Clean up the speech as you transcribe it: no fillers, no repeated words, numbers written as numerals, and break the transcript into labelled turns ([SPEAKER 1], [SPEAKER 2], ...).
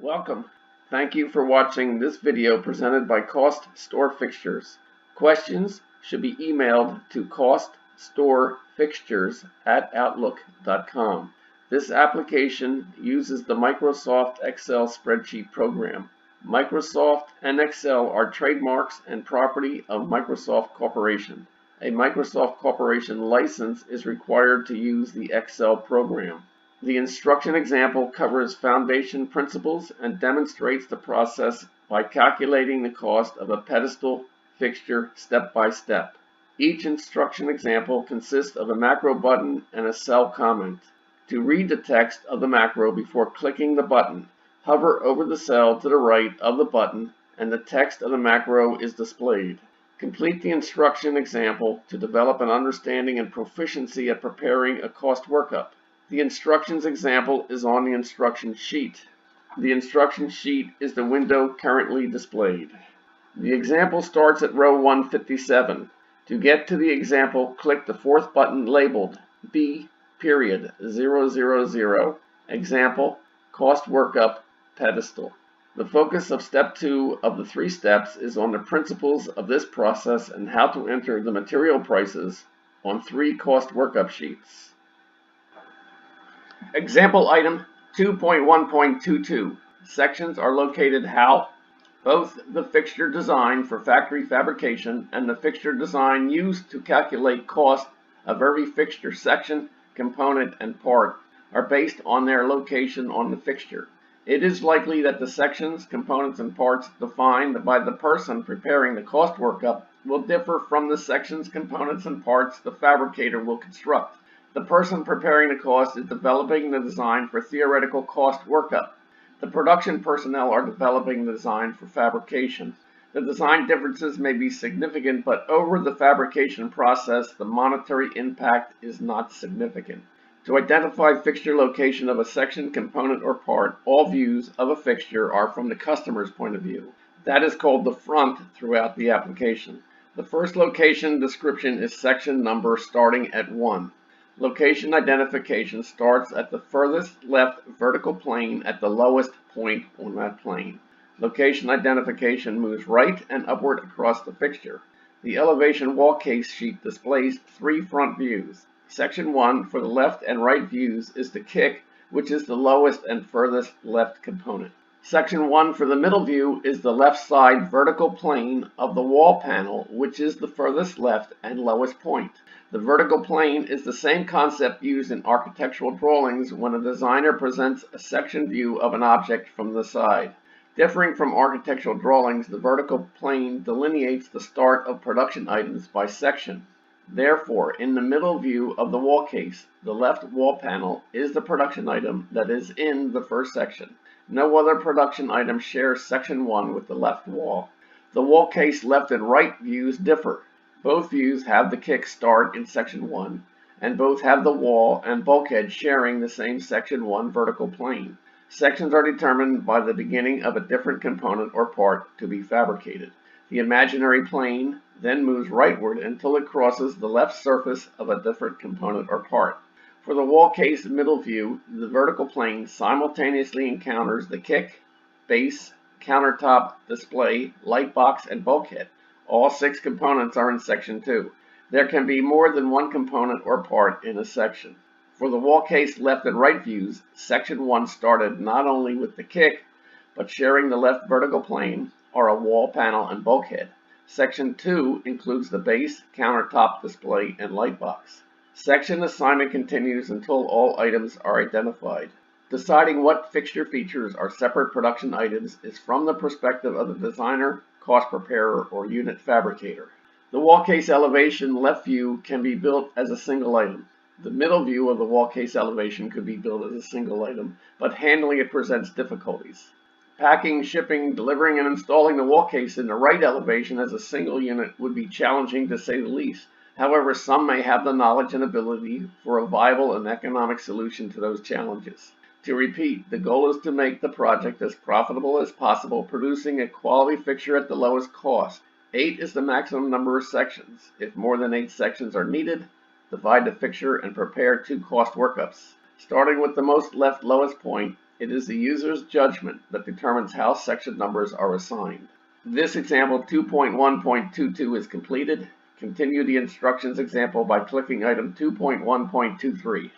[SPEAKER 1] Welcome. Thank you for watching this video presented by CostStoreFixtures. Questions should be emailed to CostStoreFixtures@outlook.com. This application uses the Microsoft Excel spreadsheet program. Microsoft and Excel are trademarks and property of Microsoft Corporation. A Microsoft Corporation license is required to use the Excel program. The instruction example covers foundation principles and demonstrates the process by calculating the cost of a pedestal fixture step by step. Each instruction example consists of a macro button and a cell comment. To read the text of the macro before clicking the button, hover over the cell to the right of the button and the text of the macro is displayed. Complete the instruction example to develop an understanding and proficiency at preparing a cost workup. The instructions example is on the instruction sheet. The instruction sheet is the window currently displayed. The example starts at row 157. To get to the example, click the fourth button labeled B.000 Example Cost Workup Pedestal. The focus of step 2 of the 3 steps is on the principles of this process and how to enter the material prices on 3 cost workup sheets. Example item 2.1.22. Sections are located how? Both the fixture design for factory fabrication and the fixture design used to calculate cost of every fixture section, component, and part are based on their location on the fixture. It is likely that the sections, components, and parts defined by the person preparing the cost workup will differ from the sections, components, and parts the fabricator will construct. The person preparing the cost is developing the design for theoretical cost workup. The production personnel are developing the design for fabrication. The design differences may be significant, but over the fabrication process, the monetary impact is not significant. To identify fixture location of a section, component, or part, all views of a fixture are from the customer's point of view. That is called the front throughout the application. The first location description is section number starting at 1. Location identification starts at the furthest left vertical plane at the lowest point on that plane. Location identification moves right and upward across the fixture. The elevation wall case sheet displays 3 front views. Section 1 for the left and right views is the kick, which is the lowest and furthest left component. Section 1 for the middle view is the left side vertical plane of the wall panel, which is the furthest left and lowest point. The vertical plane is the same concept used in architectural drawings when a designer presents a section view of an object from the side. Differing from architectural drawings, the vertical plane delineates the start of production items by section. Therefore, in the middle view of the wall case, the left wall panel is the production item that is in the first section. No other production item shares section 1 with the left wall. The wall case left and right views differ. Both views have the kick start in section 1, and both have the wall and bulkhead sharing the same section 1 vertical plane. Sections are determined by the beginning of a different component or part to be fabricated. The imaginary plane then moves rightward until it crosses the left surface of a different component or part. For the wall case middle view, the vertical plane simultaneously encounters the kick, base, countertop, display, light box, and bulkhead. All 6 components are in section 2. There can be more than one component or part in a section. For the wall case left and right views, section 1 started not only with the kick, but sharing the left vertical plane, or a wall panel and bulkhead. Section 2 includes the base, countertop, display, and light box. Section assignment continues until all items are identified. Deciding what fixture features are separate production items is from the perspective of the designer, cost preparer, or unit fabricator. The wall case elevation left view can be built as a single item. The middle view of the wall case elevation could be built as a single item, but handling it presents difficulties. Packing, shipping, delivering, and installing the wall case in the right elevation as a single unit would be challenging to say the least. However, some may have the knowledge and ability for a viable and economic solution to those challenges. To repeat, the goal is to make the project as profitable as possible, producing a quality fixture at the lowest cost. 8 is the maximum number of sections. If more than 8 sections are needed, divide the fixture and prepare 2 cost workups. Starting with the most left lowest point, It is the user's judgment that determines how section numbers are assigned. This example 2.1.22 is completed. Continue the instructions example by clicking item 2.1.23.